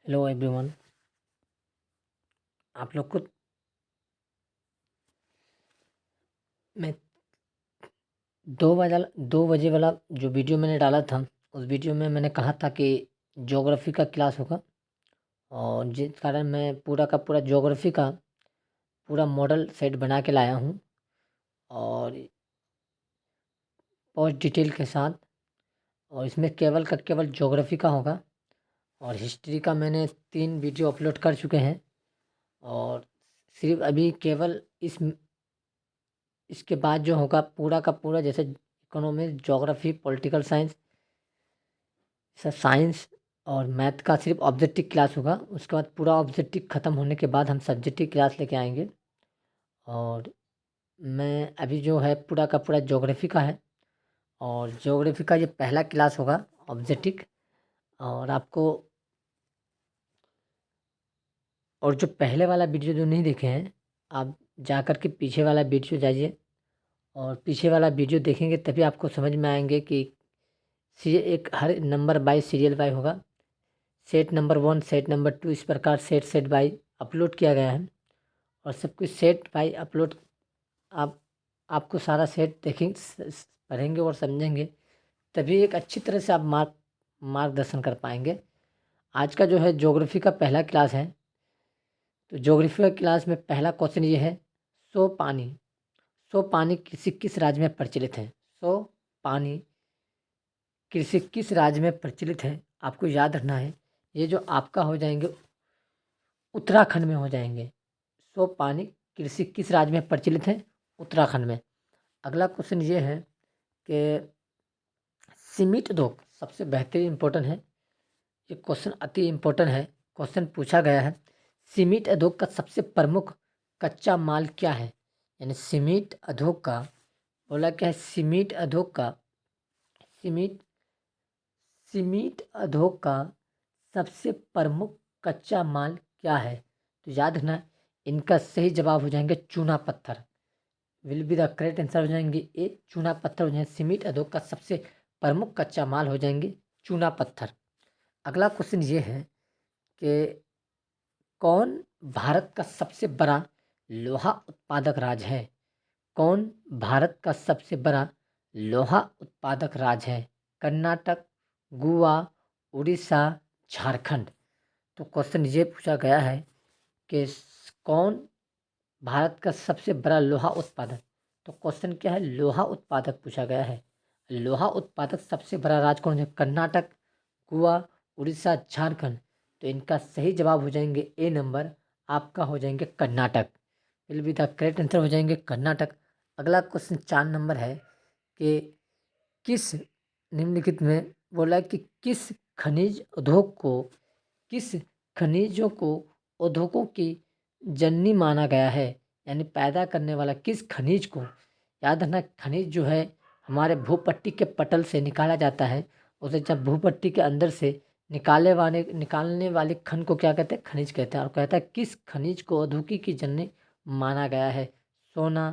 Hello everyone. आप लोग को मैं 2 बजे वाला जो वीडियो मैंने डाला था, उस वीडियो में मैंने कहा था कि ज्योग्राफी का क्लास होगा, और जिस कारण मैं पूरा का पूरा ज्योग्राफी का पूरा मॉडल सेट बना के लाया हूँ, और बहुत डिटेल के साथ। और इसमें केवल का केवल ज्योग्राफी का होगा, और हिस्ट्री का मैंने 3 वीडियो अपलोड कर चुके हैं। और सिर्फ अभी केवल इसके बाद जो होगा पूरा का पूरा, जैसे economics, geography, political science, science और मैथ का सिर्फ ऑब्जेक्टिव क्लास होगा। उसके बाद पूरा ऑब्जेक्टिव ख़त्म होने के बाद हम सब्जेक्टिव क्लास लेके आएंगे। और मैं अभी जो है पूरा का पूरा ज्योग्राफी का है, और ज्योग्राफी का ये पहला क्लास होगा ऑब्जेक्टिव। और आपको, और जो पहले वाला वीडियो जो नहीं देखे हैं, आप जा कर के पीछे वाला वीडियो जाइए, और पीछे वाला वीडियो देखेंगे तभी आपको समझ में आएंगे कि एक हर नंबर बाई सीरियल बाई होगा। सेट नंबर 1, सेट नंबर 2, इस प्रकार सेट सेट बाई अपलोड किया गया है। और सब कुछ सेट बाई अपलोड, आप आपको सारा सेट देखेंगे, पढ़ेंगे और समझेंगे, तभी एक अच्छी तरह से आप मार्गदर्शन कर पाएंगे। आज का जो है ज्योग्राफी का पहला क्लास है। तो ज्योग्राफी का क्लास में पहला क्वेश्चन ये है, सो पानी। सो पानी किस राज्य में प्रचलित है? सो पानी किस राज्य में प्रचलित है? आपको याद रखना है। ये जो आपका हो जाएंगे उत्तराखंड में हो जाएंगे। सो पानी कृषि किस राज्य में प्रचलित है? उत्तराखंड में। अगला क्वेश्चन ये है कि सीमेंट उद्योग सबसे बेहतरीन इम्पोर्टेंट है। ये क्वेश्चन अति इम्पोर्टेंट है। क्वेश्चन पूछा गया है, सीमेंट उद्योग का सबसे प्रमुख कच्चा माल क्या है? यानी सीमेंट उद्योग का, बोला क्या है, सीमेंट उद्योग का, सीमेंट सीमेंट उद्योग का सबसे प्रमुख कच्चा माल क्या है? तो याद रखना, इनका सही जवाब हो जाएंगे चूना पत्थर। Will be the correct answer हो जाएंगे ए, चूना पत्थर हो जाएंगे। सीमेंट उद्योग का सबसे प्रमुख कच्चा माल हो जाएंगे चूना पत्थर। अगला क्वेश्चन ये है कि कौन भारत का सबसे बड़ा लोहा उत्पादक राज्य है? कौन भारत का सबसे बड़ा लोहा उत्पादक राज्य है? कर्नाटक, गोवा, उड़ीसा, झारखंड। तो क्वेश्चन ये पूछा गया है कि कौन भारत का सबसे बड़ा लोहा उत्पादक। तो क्वेश्चन क्या है? लोहा उत्पादक पूछा गया है। लोहा उत्पादक सबसे बड़ा राज्य कौन है? कर्नाटक, गोवा, उड़ीसा, झारखंड। तो इनका सही जवाब हो जाएंगे ए नंबर, आपका हो जाएंगे Karnataka. Will be the correct answer हो जाएंगे कर्नाटक। अगला क्वेश्चन 4 नंबर है कि किस निम्नलिखित में, बोला कि किस खनिज उद्योग को, किस खनिजों को उद्योगों की जननी माना गया है? यानी पैदा करने वाला किस खनिज को? याद रखना, खनिज जो है हमारे भूपट्टी के पटल से निकाला जाता है। उसे जब भूपट्टी के अंदर से निकालने वाले खन को क्या कहते हैं? खनिज कहते हैं। और कहता है किस खनिज को औद्योगिक की जननी माना गया है? सोना,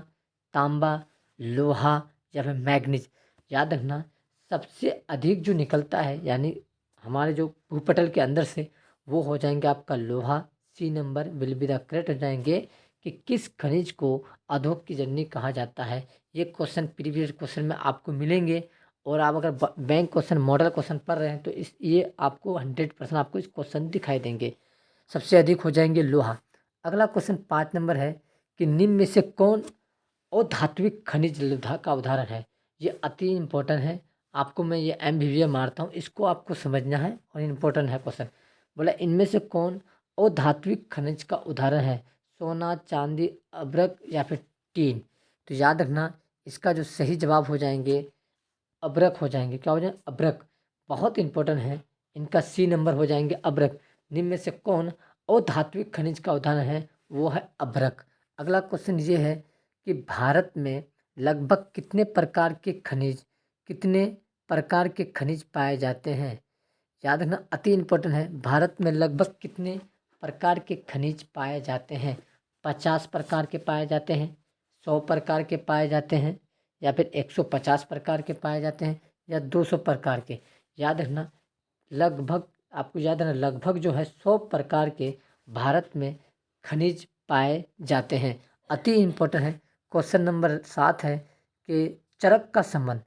तांबा, लोहा या फिर मैग्नीज। याद रखना, सबसे अधिक जो निकलता है यानी हमारे जो भूपटल के अंदर से, वो हो जाएंगे आपका लोहा। C number will be the correct हो जाएंगे कि किस खनिज को अधोक की जननी कहा जाता है। ये क्वेश्चन प्रीवियस क्वेश्चन में आपको मिलेंगे, और आप अगर बैंक क्वेश्चन, मॉडल क्वेश्चन पढ़ रहे हैं तो ये आपको 100% आपको इस क्वेश्चन दिखाई देंगे। सबसे अधिक हो जाएंगे लोहा। अगला क्वेश्चन 5 नंबर है कि निम्न में से कौन अधात्विक खनिज लोहा का उदाहरण है? ये अति इम्पोर्टेंट है। आपको मैं ये MBBA मारता हूँ, इसको आपको समझना है, और इम्पोर्टेंट है क्वेश्चन। बोला इनमें से कौन अधात्विक खनिज का उदाहरण है? सोना, चांदी, अभ्रक या फिर टीन। तो याद रखना, इसका जो सही जवाब हो जाएंगे अभ्रक हो जाएंगे। क्या हो जाएंगे? अभ्रक। बहुत इंपॉर्टेंट है। इनका सी नंबर हो जाएंगे अभ्रक। निम्न में से कौन अधात्विक खनिज का उदाहरण है? वो है अभ्रक। अगला क्वेश्चन ये है कि भारत में लगभग कितने प्रकार के खनिज पाए जाते हैं? याद रखना, अति इम्पोर्टेंट है। भारत में लगभग कितने प्रकार के खनिज पाए जाते हैं? 50 प्रकार के पाए जाते हैं, 100 प्रकार के पाए जाते हैं, या फिर 150 प्रकार के पाए जाते हैं, या 200 प्रकार के? याद रखना, लगभग आपको याद है ना, लगभग जो है 100 प्रकार के भारत में खनिज पाए जाते हैं। अति इम्पोर्टेंट है। क्वेश्चन नंबर 7 है कि चरक का संबंध।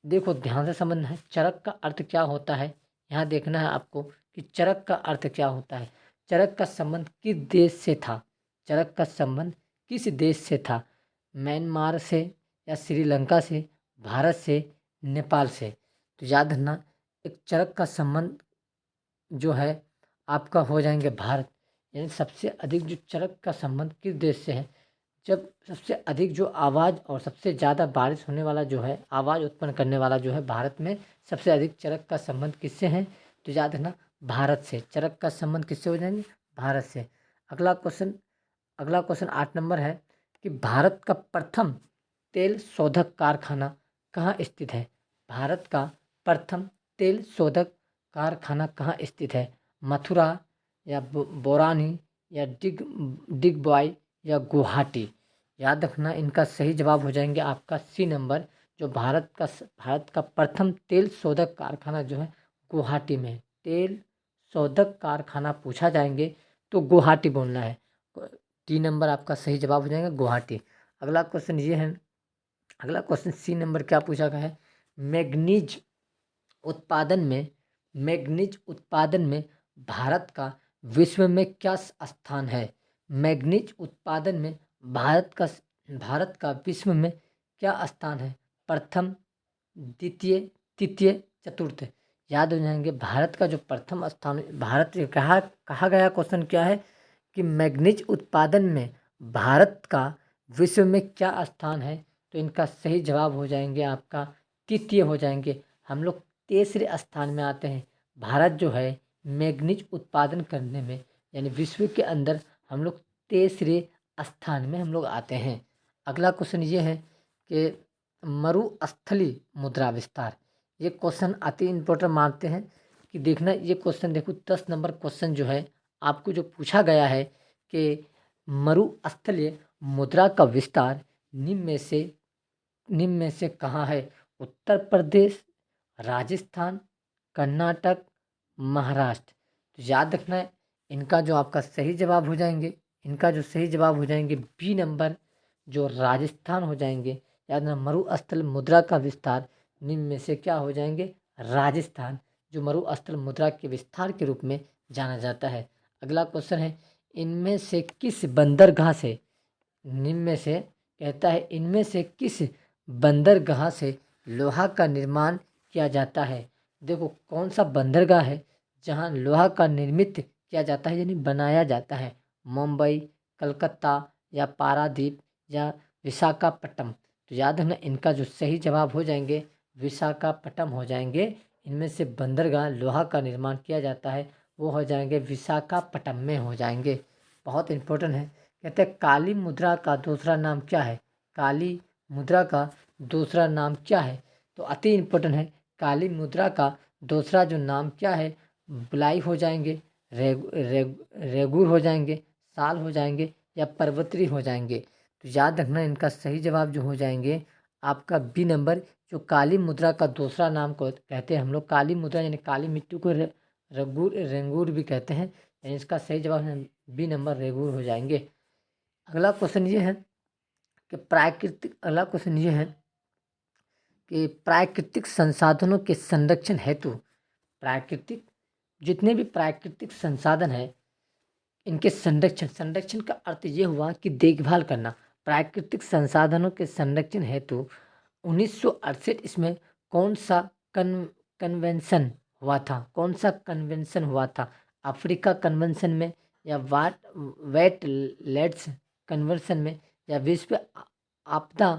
देखो ध्यान से समझना है, चरक का अर्थ क्या होता है। यहाँ देखना है आपको कि चरक का अर्थ क्या होता है। चरक का संबंध किस देश से था? चरक का संबंध किस देश से था? म्यांमार से या श्रीलंका से, भारत से, नेपाल से? तो याद रखना, एक चरक का संबंध जो है आपका हो जाएंगे भारत। यानी सबसे अधिक जो चरक का संबंध किस देश से है? जब सबसे अधिक जो आवाज़ और सबसे ज़्यादा बारिश होने वाला जो है, आवाज़ उत्पन्न करने वाला जो है, भारत में सबसे अधिक चरक का संबंध किससे है? तो याद रखना, भारत से। चरक का संबंध किससे हो जाएंगे? भारत से। अगला क्वेश्चन 8 नंबर है कि भारत का प्रथम तेल शोधक कारखाना कहाँ स्थित है? भारत का प्रथम तेल शोधक कारखाना कहाँ स्थित है? मथुरा या बोरानी या डिगबॉय या गुवाहाटी? याद रखना, इनका सही जवाब हो जाएंगे आपका सी नंबर। जो भारत का प्रथम तेल शोधक कारखाना जो है गुवाहाटी में है। तेल शोधक कारखाना पूछा जाएंगे तो गुवाहाटी बोलना है। डी नंबर आपका सही जवाब हो जाएगा गुवाहाटी। अगला क्वेश्चन ये है, अगला क्वेश्चन सी नंबर क्या पूछा गया है? मैग्नीज उत्पादन में मैग्नीज उत्पादन में भारत का विश्व में क्या स्थान है? मैग्नीज उत्पादन में भारत का विश्व में क्या स्थान है? प्रथम, द्वितीय, तृतीय, चतुर्थ? याद हो जाएंगे। भारत का जो प्रथम स्थान, भारत कहा गया क्वेश्चन क्या है कि मैग्नीज उत्पादन में भारत का विश्व में क्या स्थान है? तो इनका सही जवाब हो जाएंगे आपका तृतीय हो जाएंगे। हम लोग तीसरे स्थान में आते हैं। भारत जो है मैग्नीज उत्पादन करने में, यानी विश्व के अंदर हम लोग तीसरे स्थान में हम लोग आते हैं। अगला क्वेश्चन ये है कि मरुस्थलीय मुद्रा विस्तार। ये क्वेश्चन अति इम्पोर्टेंट मानते हैं कि देखना, ये क्वेश्चन देखो 10 नंबर क्वेश्चन जो है आपको जो पूछा गया है कि मरुस्थलीय मुद्रा का विस्तार निम्न में से कहाँ है? उत्तर प्रदेश, राजस्थान, कर्नाटक, महाराष्ट्र? तो याद रखना है, इनका जो आपका सही जवाब हो जाएंगे, बी नंबर जो राजस्थान हो जाएंगे। याद रखना, मरुस्थल मुद्रा का विस्तार निम्न में से क्या हो जाएंगे? राजस्थान, जो मरुस्थल मुद्रा के विस्तार के रूप में जाना जाता है। अगला क्वेश्चन है, इनमें से किस बंदरगाह से निम्न में से कहता है इनमें से किस बंदरगाह से लोहा का निर्माण किया जाता है? देखो कौन सा बंदरगाह है जहां लोहा का निर्मित किया जाता है, यानी बनाया जाता है? मुंबई, कलकत्ता या पारादीप या विशाखापट्टनम? तो याद रखना, इनका जो सही जवाब हो जाएंगे विशाखापट्टनम हो जाएंगे। इनमें से बंदरगाह लोहा का निर्माण किया जाता है वो हो जाएंगे विशाखापट्टनम में हो जाएंगे। बहुत इंपॉर्टेंट है। कहते हैं काली मुद्रा का दूसरा नाम क्या है? काली मुद्रा का दूसरा नाम क्या है? तो अति इम्पोर्टेंट है। काली मुद्रा का दूसरा जो नाम क्या है? बुलाई हो जाएंगे, रेगुर हो जाएंगे, साल हो जाएंगे या पर्वतरी हो जाएंगे? तो याद रखना, इनका सही जवाब जो हो जाएंगे आपका बी नंबर। जो काली मुद्रा का दूसरा नाम को कहते हैं हम लोग काली मुद्रा, यानी काली मिट्टी को रेंगूर भी कहते हैं। यानी इसका सही जवाब बी नंबर रेगूर हो जाएंगे। अगला क्वेश्चन ये है कि प्राकृतिक संसाधनों के संरक्षण हेतु जितने भी प्राकृतिक संसाधन है इनके संरक्षण का अर्थ ये हुआ कि देखभाल करना। प्राकृतिक संसाधनों के संरक्षण हेतु 1968 इसमें कौन सा कन्वेंशन हुआ था? अफ्रीका कन्वेंशन में या वेटलैंड्स कन्वेंशन में या विश्व आपदा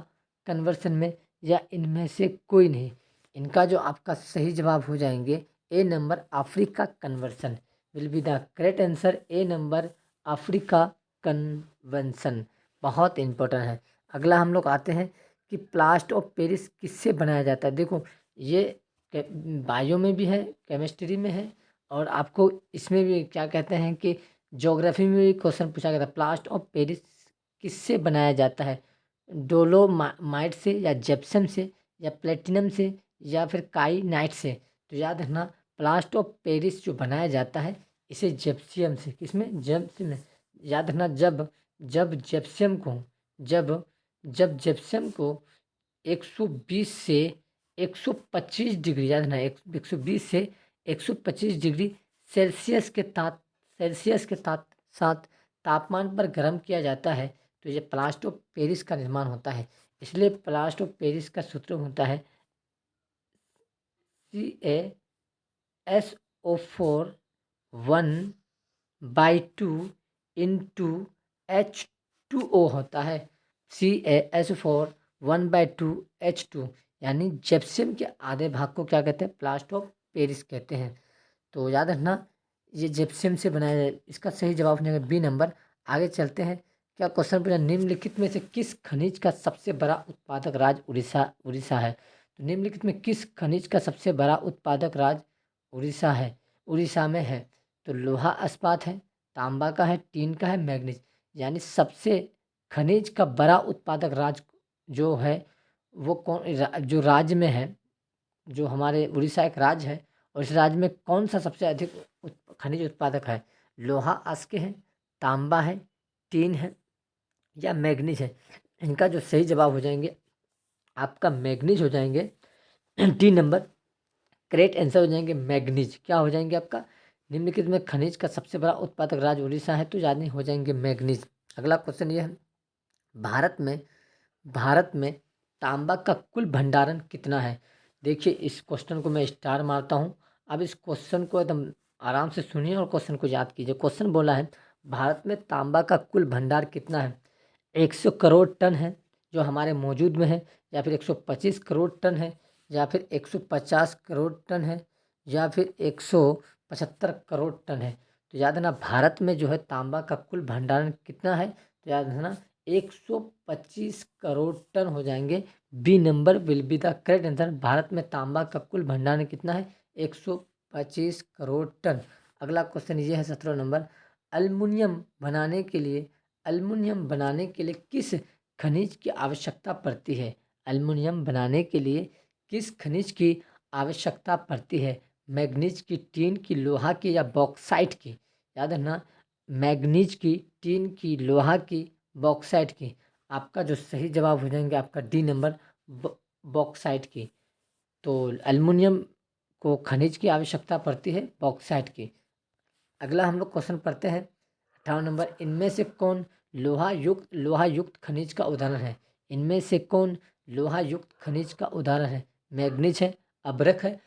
कन्वेंशन में या इनमें से कोई नहीं? इनका जो आपका सही जवाब हो जाएंगे A number Africa convention will be the correct answer. A number Africa convention बहुत इंपॉर्टेंट है। अगला हम लोग आते हैं कि प्लास्टर ऑफ पेरिस किससे बनाया जाता है? देखो ये बायो में भी है, केमिस्ट्री में है और आपको इसमें भी क्या कहते हैं कि ज्योग्राफी में भी क्वेश्चन पूछा गया था। प्लास्टर ऑफ पेरिस किससे बनाया जाता है? डोलोमाइट से या जिप्सम से या प्लेटिनम से या फिर काइनाइट से? तो याद रखना, प्लास्टर ऑफ पेरिस जो बनाया जाता है इसे जिप्सम से, किसमें, जिप्सम में। याद रखना, जब जब जिप्सम को जब जब जिप्सम को 120 से 125 डिग्री, याद रखना, 120 से 125 डिग्री सेल्सियस के साथ तापमान पर गर्म किया जाता है तो ये प्लास्टर ऑफ पेरिस का निर्माण होता है। इसलिए प्लास्टर ऑफ पेरिस का सूत्र होता है CaSO4 1/2 इंटू H2O होता है। CaSO4 1/2 H2, यानी जिप्सम के आधे भाग को क्या कहते हैं, प्लास्टर ऑफ पेरिस कहते हैं। तो याद रखना ये जिप्सम से बनाया जाए। इसका सही जवाब होने बी नंबर। आगे चलते हैं। क्या क्वेश्चन पूछा, निम्नलिखित में से किस खनिज का सबसे बड़ा उत्पादक राज्य उड़ीसा है। तो निम्नलिखित में किस खनिज का सबसे बड़ा उत्पादक राज्य उड़ीसा में है। तो लोहा इस्पात है, तांबा का है, टीन का है, मैग्नीज। यानी सबसे खनिज का बड़ा उत्पादक राज्य जो है वो जो राज्य में है, जो हमारे उड़ीसा एक राज्य है, और इस राज्य में कौन सा सबसे अधिक खनिज उत्पादक है। लोहा आस्के है, तांबा है, टीन है या मैग्नीज है। इनका जो सही जवाब हो जाएंगे आपका मैग्नीज हो जाएंगे। 3 नंबर करेक्ट आंसर हो जाएंगे मैग्नीज। क्या हो जाएंगे आपका, निम्नलिखित में खनिज का सबसे बड़ा उत्पादक राज्य उड़ीसा है तो यानी हो जाएंगे मैग्नीज। अगला क्वेश्चन ये है, भारत में तांबा का कुल भंडारण कितना है। देखिए इस क्वेश्चन को मैं स्टार मारता हूँ। अब इस क्वेश्चन को एकदम आराम से सुनिए और क्वेश्चन को याद कीजिए। क्वेश्चन बोला है भारत में तांबा का कुल भंडार कितना है। 100 करोड़ टन है जो हमारे मौजूद में है, या फिर 125 करोड़ टन है, या फिर 150 करोड़ टन है, या फिर 175 करोड़ टन है। तो याद रखना भारत में जो है तांबा का कुल भंडारण कितना है। तो याद रखना 125 करोड़ टन हो जाएंगे। B number will be the correct answer. Bharat में तांबा का कुल भंडारण कितना है, 125 करोड़ टन। अगला क्वेश्चन ये है 17 नंबर, अल्मुनियम बनाने के लिए किस खनिज की आवश्यकता पड़ती है। अल्मुनियम बनाने के लिए किस खनिज की आवश्यकता पड़ती है। मैग्नीज की, टीन की, लोहा की या बॉक्साइट की। याद रखना मैग्नीज की, टीन की, लोहा की, बॉक्साइट की। आपका जो सही जवाब हो जाएंगे आपका डी नंबर बॉक्साइट की। तो एल्युमिनियम को खनिज की आवश्यकता पड़ती है बॉक्साइट की। अगला हम लोग क्वेश्चन पढ़ते हैं 18 नंबर, इनमें से कौन लोहा युक्त खनिज का उदाहरण है। इनमें से कौन लोहा युक्त खनिज का उदाहरण है। मैग्नीज है, अब्रक है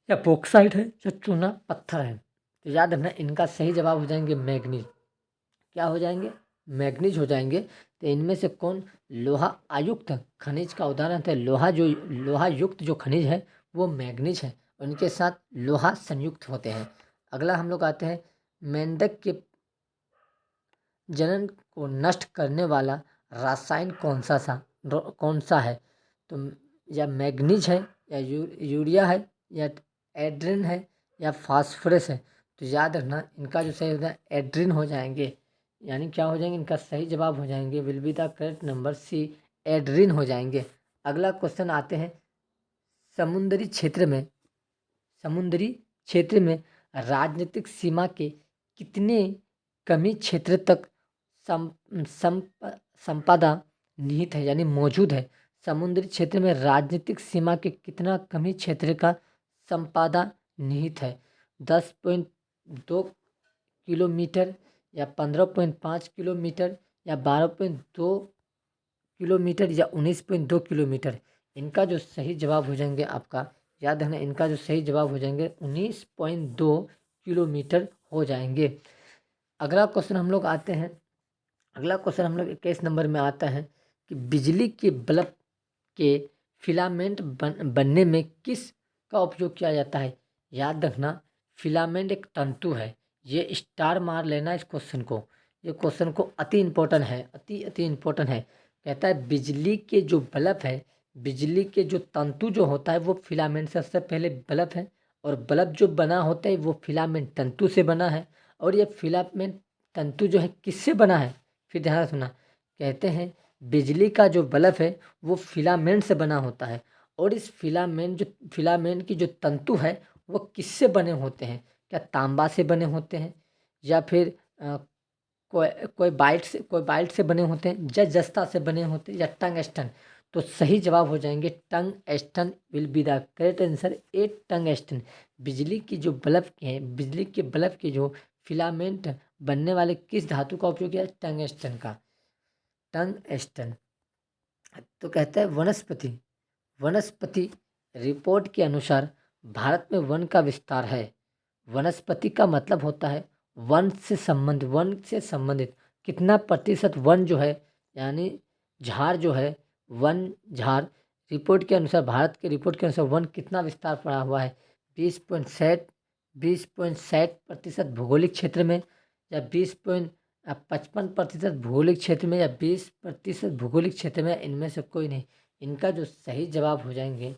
या बॉक्साइट है या चूना पत्थर है। तो याद रखना इनका सही जवाब हो जाएंगे मैग्नीज। क्या हो जाएंगे, मैग्नीज हो जाएंगे। तो इनमें से कौन लोहा अयुक्त खनिज का उदाहरण है। लोहा युक्त जो खनिज है वो मैग्नीज है, उनके साथ लोहा संयुक्त होते हैं। अगला हम लोग आते हैं, मेंढक के जनन को नष्ट करने वाला रासायन कौन सा है। तो या मैग्नीज है या यूरिया है या एड्रिन है या फास्फोरस है। तो याद रखना इनका जो सही होता है एड्रिन हो जाएंगे। यानी क्या हो जाएंगे, इनका सही जवाब हो जाएंगे will be the correct number C, एड्रिन हो जाएंगे। अगला क्वेश्चन आते हैं, समुद्री क्षेत्र में राजनीतिक सीमा के कितने कमी क्षेत्र तक संपदा निहित है, यानी मौजूद है। समुद्री क्षेत्र में राजनीतिक सीमा के कितना कमी क्षेत्र का संपदा निहित है। 10.2 किलोमीटर या 15.5 किलोमीटर या 12.2 किलोमीटर या 19.2 किलोमीटर। इनका जो सही जवाब हो जाएंगे आपका, याद रखना इनका जो सही जवाब हो जाएंगे 19.2 किलोमीटर हो जाएंगे। अगला क्वेश्चन हम लोग आते हैं, अगला क्वेश्चन हम लोग 21 नंबर में आता है कि बिजली के बल्ब के फिलामेंट बनने में किस का उपयोग किया जाता है। याद रखना फिलामेंट एक तंतु है। ये स्टार मार लेना इस क्वेश्चन को, ये क्वेश्चन को अति इम्पोर्टेंट है, अति इम्पोर्टेंट है। कहता है बिजली के जो बल्ब है, बिजली के जो तंतु जो होता है वो फिलामेंट से, सबसे पहले बल्ब है, और बल्ब जो बना होता है वो फिलामेंट तंतु से बना है। और ये फिलामेंट तंतु जो है किससे बना है, फिर ध्यान से सुना। कहते हैं बिजली का जो बल्ब है वो फिलामेंट से बना होता है, और इस फिलामेंट की जो तंतु है वो किससे बने होते हैं? क्या तांबा से बने होते हैं, या फिर कोई कोई बाइट से बने होते हैं, या जस्ता से बने होते हैं, या टंगस्टन? तो सही जवाब हो जाएंगे tungsten will be the correct answer. A tungsten. बिजली की जो बल्ब के हैं, बिजली के बल्ब के जो फिलामेंट बनने वाले किस धातु का उपयोग किया? टंगस्टन का। टंगस्टन। तो कहता है वनस्पति। वनस्पति रिपोर्ट के अनुसार भारत में वन का विस्तार है। वनस्पति का मतलब होता है वन से संबंधित कितना प्रतिशत वन जो है, यानी झाड़ जो है, वन झाड़। रिपोर्ट के अनुसार, भारत के रिपोर्ट के अनुसार वन कितना विस्तार पड़ा हुआ है? 20.60% भौगोलिक क्षेत्र में, या 20.55% भौगोलिक क्षेत्र में, या 20% भौगोलिक क्षेत्र में, इनमें से कोई नहीं। इनका जो सही जवाब हो जाएंगे,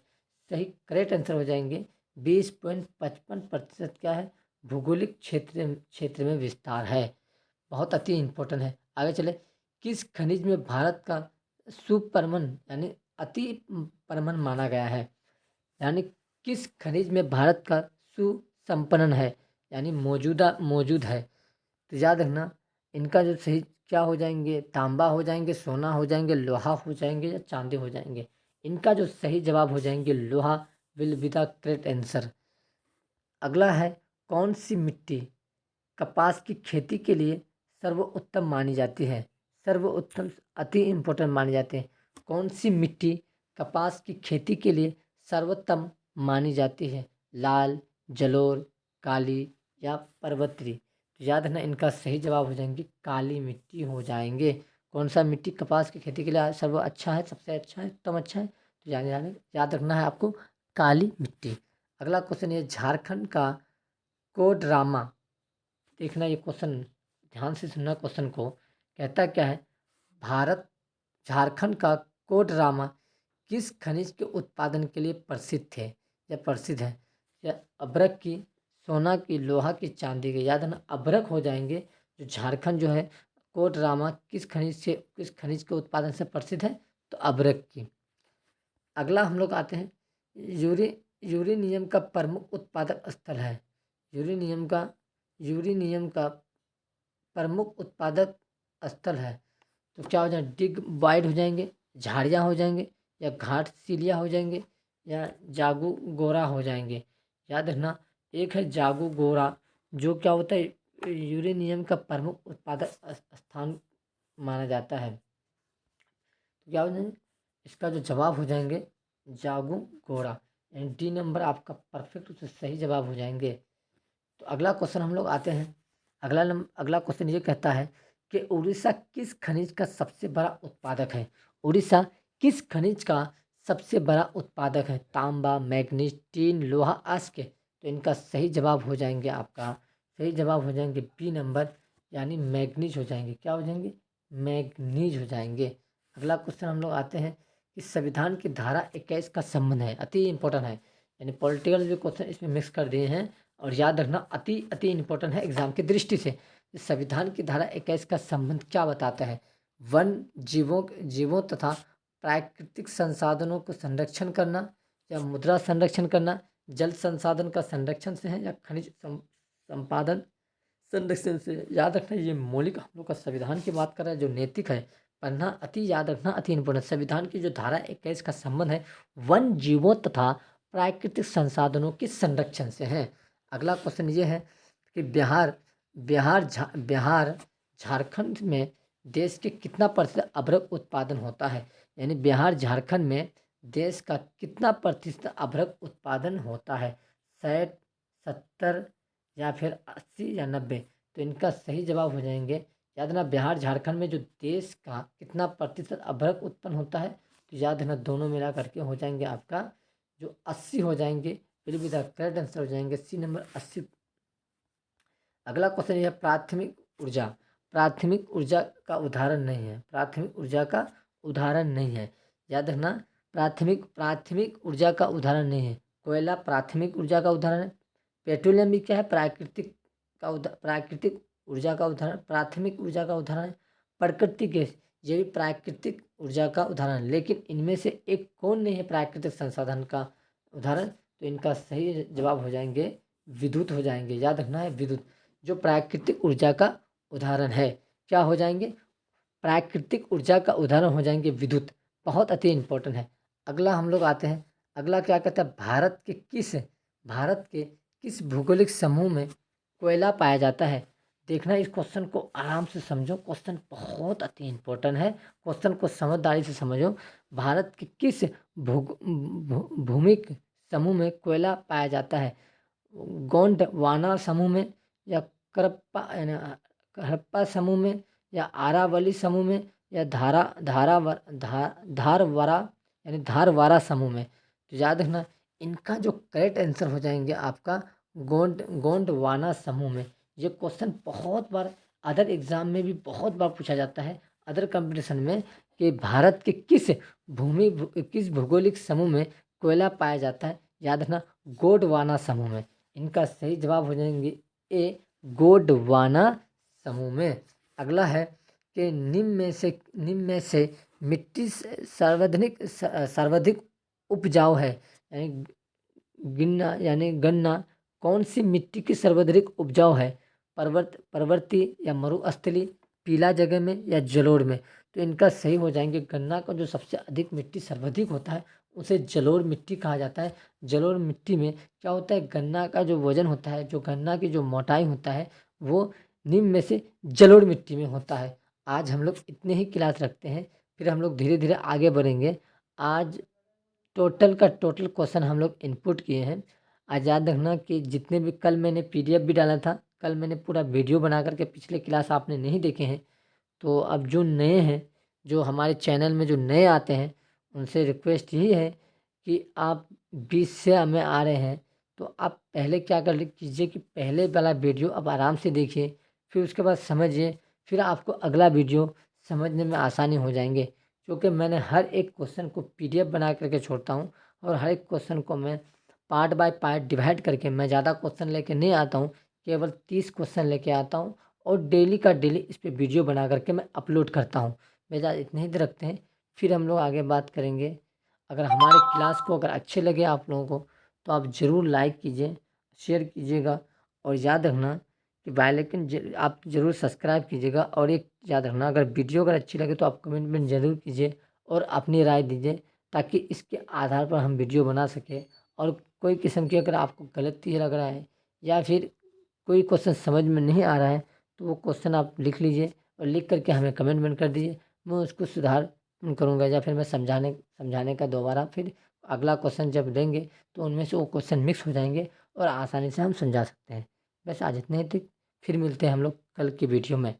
सही करेक्ट आंसर हो जाएंगे 20.55% क्या है? भौगोलिक क्षेत्र में विस्तार है। बहुत अति इम्पोर्टेंट है। आगे चले। किस खनिज में भारत का सुपरमन यानी अति परमन माना गया है? यानी किस खनिज में भारत का सुसंपन्न है, यानी मौजूद है? तो याद रखना, इनका जो सही क्या हो जाएंगे? तांबा हो जाएंगे, सोना हो जाएंगे, लोहा हो जाएंगे, या चांदी हो जाएंगे? इनका जो सही जवाब हो जाएंगे लोहा will be the correct answer. अगला है, कौन सी मिट्टी कपास की खेती के लिए सर्वोत्तम मानी जाती है? सर्वोत्तम अति इम्पोर्टेंट मानी जाती है। कौन सी मिट्टी कपास की खेती के लिए सर्वोत्तम मानी जाती है? लाल, जलोढ़, काली, या पर्वतीय? तो याद रखना, इनका सही जवाब हो जाएंगे काली मिट्टी हो जाएंगे। कौन सा मिट्टी कपास की खेती के लिए सर्व अच्छा है, सबसे अच्छा है, उत्तम अच्छा है? तो याद रखना है आपको काली मिट्टी। अगला क्वेश्चन ये, झारखंड का कोडरामा। देखना ये क्वेश्चन, ध्यान से सुनना क्वेश्चन को। कहता क्या है? भारत झारखंड का कोडरामा किस खनिज के उत्पादन के लिए प्रसिद्ध थे या प्रसिद्ध है? या अभ्रक की, सोना की, लोहा की, चांदी की? याद है ना, अभ्रक हो जाएंगे। जो झारखंड जो है, कोडरामा किस खनिज के उत्पादन से प्रसिद्ध है? तो अभ्रक की। अगला हम लोग आते हैं, यूरे यूरेनियम का प्रमुख उत्पादक स्थल है। यूरेनियम का प्रमुख उत्पादक स्थल है। तो क्या हो जाए? डिग वाइड हो जाएंगे, झाड़ियाँ हो जाएंगे, या घाट सिलिया हो जाएंगे, या जागू गोरा हो जाएंगे? याद रखना, एक है जागू गोरा, जो क्या होता है? यूरेनियम का प्रमुख उत्पादक स्थान माना जाता है। तो क्या हो जाएंगे? इसका जो जवाब हो जाएंगे जागू गोरा, यानी डी नंबर आपका परफेक्ट उससे सही जवाब हो जाएंगे। तो अगला क्वेश्चन हम लोग आते हैं। अगला क्वेश्चन ये कहता है कि उड़ीसा किस खनिज का सबसे बड़ा उत्पादक है? उड़ीसा किस खनिज का सबसे बड़ा उत्पादक है? तांबा, मैग्नीज, टीन, लोहा, आस्क? तो इनका सही जवाब हो जाएंगे आपका, सही जवाब हो जाएंगे बी नंबर, यानी मैग्नीज हो जाएंगे। क्या हो जाएंगे? मैग्नीज हो जाएंगे। अगला क्वेश्चन हम लोग आते हैं कि संविधान की धारा 21 का संबंध है, अति इंपॉर्टेंट है, यानी पॉलिटिकल जो क्वेश्चन इसमें मिक्स कर दिए हैं। और याद रखना, अति अति इम्पोर्टेंट है एग्जाम की दृष्टि से। संविधान की धारा 21 का संबंध क्या बताता है? वन जीवों तथा प्राकृतिक संसाधनों को संरक्षण करना, या मुद्रा संरक्षण करना, जल संसाधन का संरक्षण से है, या खनिज संपादन संरक्षण से? याद रखना, ये मौलिक हम लोग का संविधान की बात कर रहे हैं, जो नैतिक है। पढ़ना अति, याद रखना अति इम्पोर्टेंट। संविधान की जो धारा 21 का संबंध है वन जीवों तथा प्राकृतिक संसाधनों के संरक्षण से है। अगला क्वेश्चन ये है कि बिहार झारखंड में देश के कितना प्रतिशत अभ्रक उत्पादन होता है? यानी बिहार झारखंड में देश का कितना प्रतिशत अभ्रक उत्पादन होता है? 60, 70, या फिर 80, या 90? तो इनका सही जवाब हो जाएंगे, याद रखना, बिहार झारखंड में जो देश का कितना प्रतिशत अभ्रक उत्पन्न होता है? तो याद रखना, दोनों मिला करके हो जाएंगे आपका जो 80 हो जाएंगे, will be the correct answer हो जाएंगे सी नंबर 80। अगला क्वेश्चन ये है, प्राथमिक ऊर्जा। प्राथमिक ऊर्जा का उदाहरण नहीं है, प्राथमिक ऊर्जा का उदाहरण नहीं है। याद रखना, प्राथमिक ऊर्जा का उदाहरण नहीं है। कोयला प्राथमिक ऊर्जा का उदाहरण है। पेट्रोलियम भी क्या है? प्राकृतिक ऊर्जा का उदाहरण, प्राथमिक ऊर्जा का उदाहरण है। प्राकृतिक गैस, ये भी प्राकृतिक ऊर्जा का उदाहरण है। लेकिन इनमें से एक कौन नहीं है प्राकृतिक संसाधन का उदाहरण? तो इनका सही जवाब हो जाएंगे विद्युत हो जाएंगे। याद रखना है विद्युत, जो प्राकृतिक ऊर्जा का उदाहरण है। क्या हो जाएंगे? प्राकृतिक ऊर्जा का उदाहरण हो जाएंगे विद्युत। बहुत अति इम्पोर्टेंट है। अगला हम लोग आते हैं, अगला क्या कहता है, भारत के किस भौगोलिक समूह में कोयला पाया जाता है? देखना, इस क्वेश्चन को आराम से समझो, क्वेश्चन बहुत अति इम्पोर्टेंट है, क्वेश्चन को समझदारी से समझो। भारत के किस भूमिक समूह में कोयला पाया जाता है? गोंडवाना समूह में, या हड़प्पा समूह में, या आरावली समूह में, या धारवारा धारवारा समूह में? तो याद रखना, इनका जो करेक्ट आंसर हो जाएंगे आपका गोंडवाना समूह में। ये क्वेश्चन बहुत बार अदर एग्जाम में भी बहुत बार पूछा जाता है, अदर कंपटीशन में, कि भारत के किस भौगोलिक समूह में कोयला पाया जाता है? याद रखना, गोंडवाना समूह में। इनका सही जवाब हो जाएंगे ए, गोंडवाना समूह में। अगला है कि निम्न में से मिट्टी सर्वाधिक उपजाऊ है, गन्ना कौन सी मिट्टी की सर्वाधिक उपजाऊ है? पर्वतीय या मरुस्थलीय, पीला जगह में, या जलोढ़ में? तो इनका सही हो जाएंगे, गन्ना का जो सबसे अधिक मिट्टी सर्वाधिक होता है उसे जलोढ़ मिट्टी कहा जाता है। जलोढ़ मिट्टी में क्या होता है, गन्ना का जो वजन होता है, जो गन्ना की जो मोटाई होता है, वो निम्न में से जलोढ़ मिट्टी में होता है। आज हम लोग इतने ही क्लास रखते हैं, फिर हम लोग धीरे धीरे आगे बढ़ेंगे। आज टोटल क्वेश्चन हम लोग इनपुट किए हैं। आज याद रखना कि जितने भी, कल मैंने PDF भी डाला था, कल मैंने पूरा वीडियो बना करके, पिछले क्लास आपने नहीं देखे हैं तो अब जो नए हैं, जो हमारे चैनल में जो नए आते हैं, उनसे रिक्वेस्ट यही है कि आप 20 से हमें आ रहे हैं तो आप पहले क्या कर कीजिए कि पहले वाला वीडियो आप आराम से देखिए, फिर उसके बाद समझिए, फिर आपको अगला वीडियो समझने में आसानी हो जाएंगे। क्योंकि मैंने हर एक क्वेश्चन को PDF बना करके छोड़ता हूँ, और हर एक क्वेश्चन को मैं पार्ट बाय पार्ट डिवाइड करके, मैं ज़्यादा क्वेश्चन लेके नहीं आता हूँ, केवल 30 क्वेश्चन लेके आता हूँ, और डेली का डेली इस पर वीडियो बना करके मैं अपलोड करता हूँ। मेरा इतने ही रखते हैं, फिर हम लोग आगे बात करेंगे। अगर हमारे क्लास को अगर अच्छे लगे आप लोगों को तो आप ज़रूर लाइक कीजिए, शेयर कीजिएगा, और याद रखना कि बेल आप ज़रूर सब्सक्राइब कीजिएगा। और एक याद रखना, अगर वीडियो अगर अच्छी लगे तो आप कमेंट में ज़रूर कीजिए और अपनी राय दीजिए, ताकि इसके आधार पर हम वीडियो बना सकें। और कोई किस्म की अगर आपको गलती लग रहा है, या फिर कोई क्वेश्चन समझ में नहीं आ रहा है, तो वो क्वेश्चन आप लिख लीजिए और लिख करके हमें कमेंट में कर दीजिए। मैं उसको सुधार करूँगा, या फिर मैं समझाने का दोबारा फिर अगला क्वेश्चन जब देंगे तो उनमें से वो क्वेश्चन मिक्स हो जाएंगे और आसानी से हम समझा सकते हैं। बस आज इतने ही तक, फिर मिलते हैं हम लोग कल की वीडियो में।